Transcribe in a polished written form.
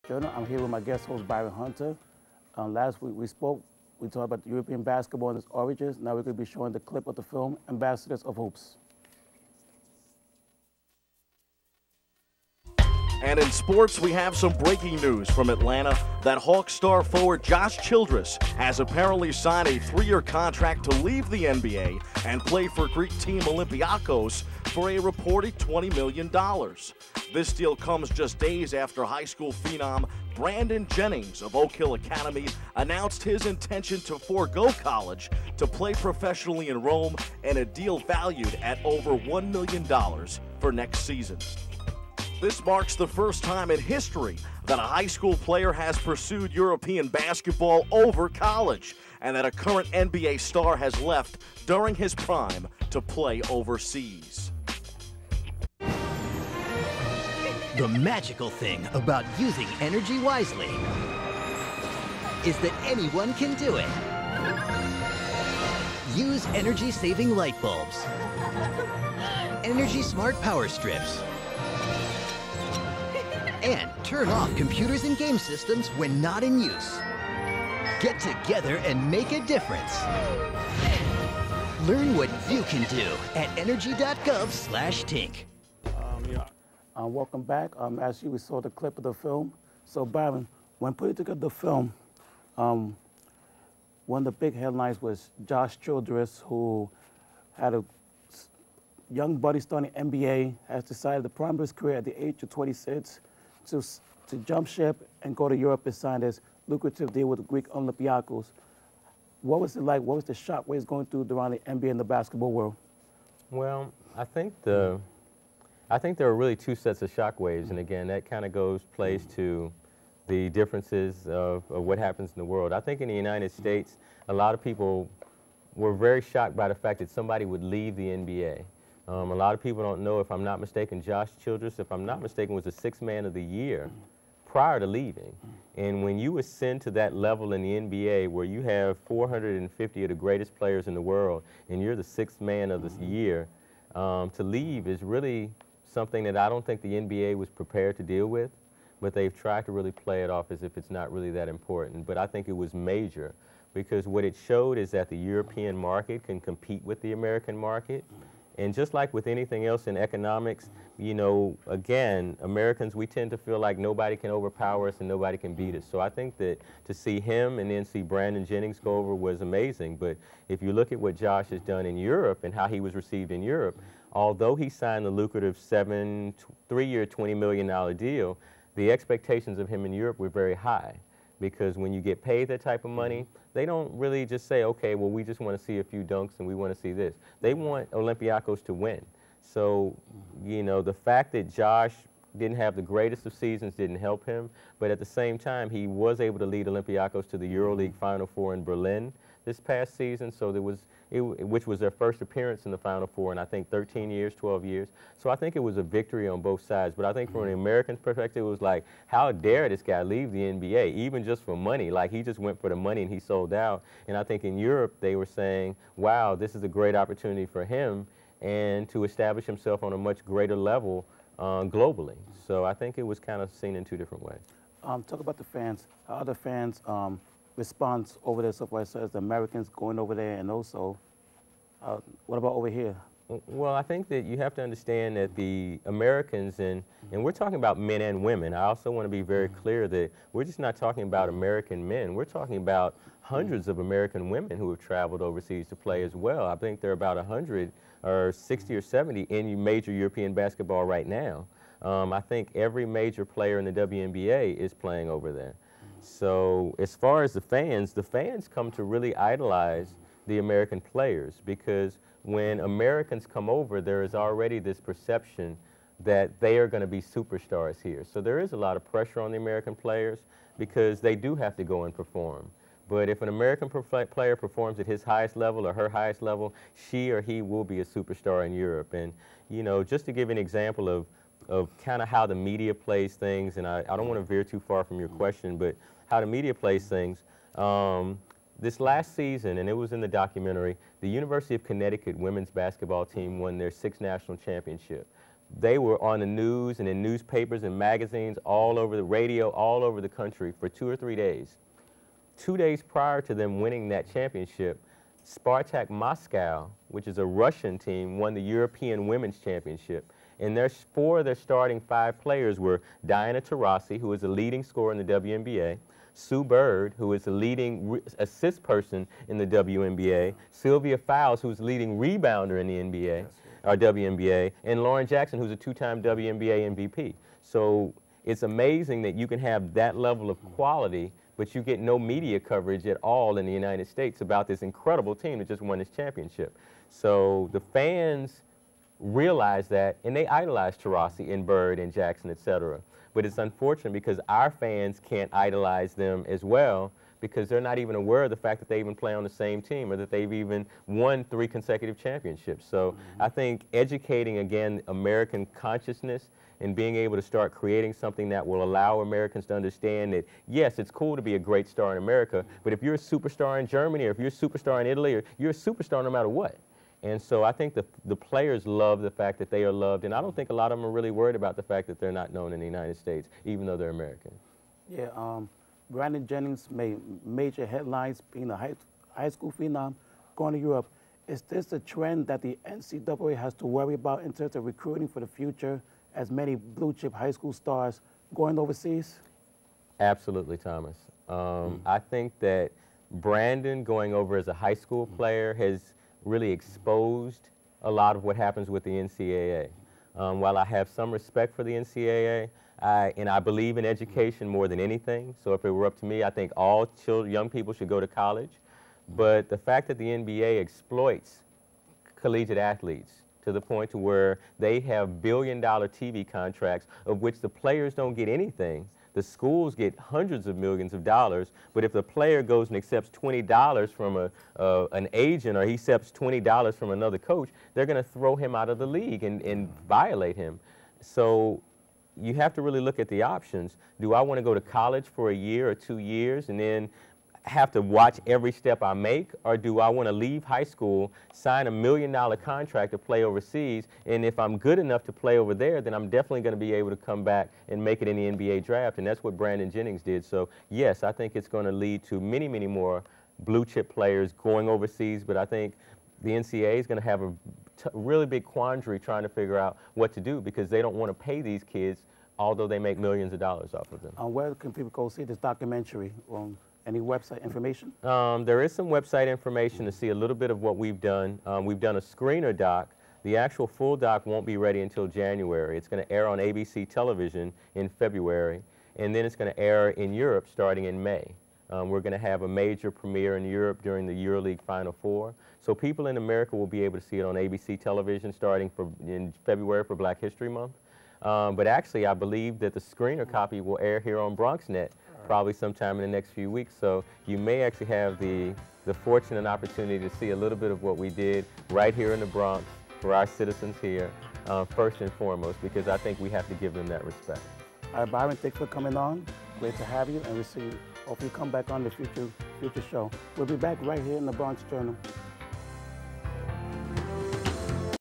Journal. I'm here with my guest host, Byron Hunter. Last week we talked about European basketball and its origins. Now we're going to be showing the clip of the film, Ambassadors of Hoops. And in sports, we have some breaking news from Atlanta that Hawks star forward Josh Childress has apparently signed a 3-year contract to leave the NBA and play for Greek team Olympiacos for a reported $20 million. This deal comes just days after high school phenom Brandon Jennings of Oak Hill Academy announced his intention to forego college to play professionally in Rome, in a deal valued at over $1 million for next season. This marks the first time in history that a high school player has pursued European basketball over college, and that a current NBA star has left during his prime to play overseas. The magical thing about using energy wisely is that anyone can do it. Use energy-saving light bulbs, Energy Smart Power Strips, and turn off computers and game systems when not in use. Get together and make a difference. Learn what you can do at energy.gov/tink. Welcome back. As we saw the clip of the film. So Byron, when putting together the film, one of the big headlines was Josh Childress, who had a young buddy starting NBA, has decided to prime his career at the age of 26 to jump ship and go to Europe and sign this lucrative deal with the Greek Olympiacos. What was it like? What was the shock waves going through around the NBA and the basketball world? Well, I think there are really two sets of shock waves, and again, that kind of plays to the differences of what happens in the world. I think in the United States, a lot of people were very shocked by the fact that somebody would leave the NBA. A lot of people don't know, if I'm not mistaken, Josh Childress, if I'm not mistaken, was the 6th man of the year prior to leaving. And when you ascend to that level in the NBA where you have 450 of the greatest players in the world and you're the 6th man of the year, to leave is really something that I don't think the NBA was prepared to deal with, but they've tried to really play it off as if it's not really that important. But I think it was major, because what it showed is that the European market can compete with the American market. And just like with anything else in economics, you know, again, Americans, we tend to feel like nobody can overpower us and nobody can beat us. So I think that to see him and then see Brandon Jennings go over was amazing. But if you look at what Josh has done in Europe and how he was received in Europe, although he signed the lucrative 3-year, $20 million deal, the expectations of him in Europe were very high. Because when you get paid that type of money, they don't really just say, okay, well, we just want to see a few dunks and we want to see this. They want Olympiacos to win. So, you know, the fact that Josh didn't have the greatest of seasons didn't help him, but at the same time, he was able to lead Olympiacos to the EuroLeague Final Four in Berlin this past season, so which was their first appearance in the Final Four in, I think, 13 years, 12 years. So I think it was a victory on both sides. But I think from an American perspective, it was like, how dare this guy leave the NBA, even just for money? Like, he just went for the money and he sold out. And I think in Europe, they were saying, wow, this is a great opportunity for him and to establish himself on a much greater level globally. So I think it was kind of seen in two different ways. Talk about the fans. How are the fans response over there so far as the Americans going over there, and also what about over here? Well, I think that you have to understand that the Americans, and we're talking about men and women. I also want to be very clear that we're just not talking about American men. We're talking about hundreds of American women who have traveled overseas to play as well. I think there are about 100 or 60 or 70 in major European basketball right now. I think every major player in the WNBA is playing over there. So as far as the fans come to really idolize the American players, because when Americans come over, there is already this perception that they are going to be superstars here. So there is a lot of pressure on the American players because they do have to go and perform. But if an American player performs at his highest level or her highest level, she or he will be a superstar in Europe. And, you know, just to give an example of kind of how the media plays things, and I don't want to veer too far from your question, but how the media plays things. This last season, and it was in the documentary, the University of Connecticut women's basketball team won their 6th national championship. they were on the news and in newspapers and magazines all over the radio, all over the country for 2 or 3 days. 2 days prior to them winning that championship, Spartak Moscow, which is a Russian team, won the European Women's Championship. And four of their starting 5 players were Diana Taurasi, who is the leading scorer in the WNBA, Sue Bird, who is the leading assist person in the WNBA, Sylvia Fowles, who's the leading rebounder in the NBA, or WNBA, and Lauren Jackson, who's a 2-time WNBA MVP. So it's amazing that you can have that level of quality, but you get no media coverage at all in the United States about this incredible team that just won this championship. So the fans realize that, and they idolize Taurasi and Bird and Jackson, et cetera. But it's unfortunate because our fans can't idolize them as well because they're not even aware of the fact that they even play on the same team or that they've even won 3 consecutive championships. So I think educating, again, American consciousness and being able to start creating something that will allow Americans to understand that, yes, it's cool to be a great star in America, but if you're a superstar in Germany or if you're a superstar in Italy, you're a superstar no matter what. And so I think the players love the fact that they are loved, and I don't think a lot of them are really worried about the fact that they're not known in the United States, even though they're American. Yeah, Brandon Jennings made major headlines being a high school phenom going to Europe. Is this a trend that the NCAA has to worry about in terms of recruiting for the future as many blue chip high school stars going overseas? Absolutely, Thomas. I think that Brandon going over as a high school player has really exposed a lot of what happens with the NCAA. While I have some respect for the NCAA, and I believe in education more than anything, so if it were up to me, I think all young people should go to college. But the fact that the NBA exploits collegiate athletes to the point to where they have billion-dollar TV contracts of which the players don't get anything. The schools get hundreds of millions of dollars, but if the player goes and accepts $20 from an agent or he accepts $20 from another coach, they're going to throw him out of the league and violate him. So you have to really look at the options. Do I want to go to college for a year or 2 years and then have to watch every step I make, or do I want to leave high school, sign $1 million contract to play overseas, and if I'm good enough to play over there, then I'm definitely going to be able to come back and make it in the NBA draft, and that's what Brandon Jennings did. So yes, I think it's going to lead to many, many more blue chip players going overseas, but I think the NCAA is going to have a really big quandary trying to figure out what to do because they don't want to pay these kids, although they make millions of dollars off of them. Where can people go see this documentary? Any website information? There is some website information to see a little bit of what we've done. We've done a screener doc. The actual full doc won't be ready until January. It's going to air on ABC television in February, and then it's going to air in Europe starting in May. We're going to have a major premiere in Europe during the EuroLeague Final Four. So people in America will be able to see it on ABC television starting in February for Black History Month. But actually, I believe that the screener copy will air here on BronxNet probably sometime in the next few weeks. So you may actually have the fortune and opportunity to see a little bit of what we did right here in the Bronx for our citizens here, first and foremost, because I think we have to give them that respect. All right, Byron, thanks for coming on. Great to have you, and we'll see you. Hopefully you come back on the future show. We'll be back right here in the Bronx Journal.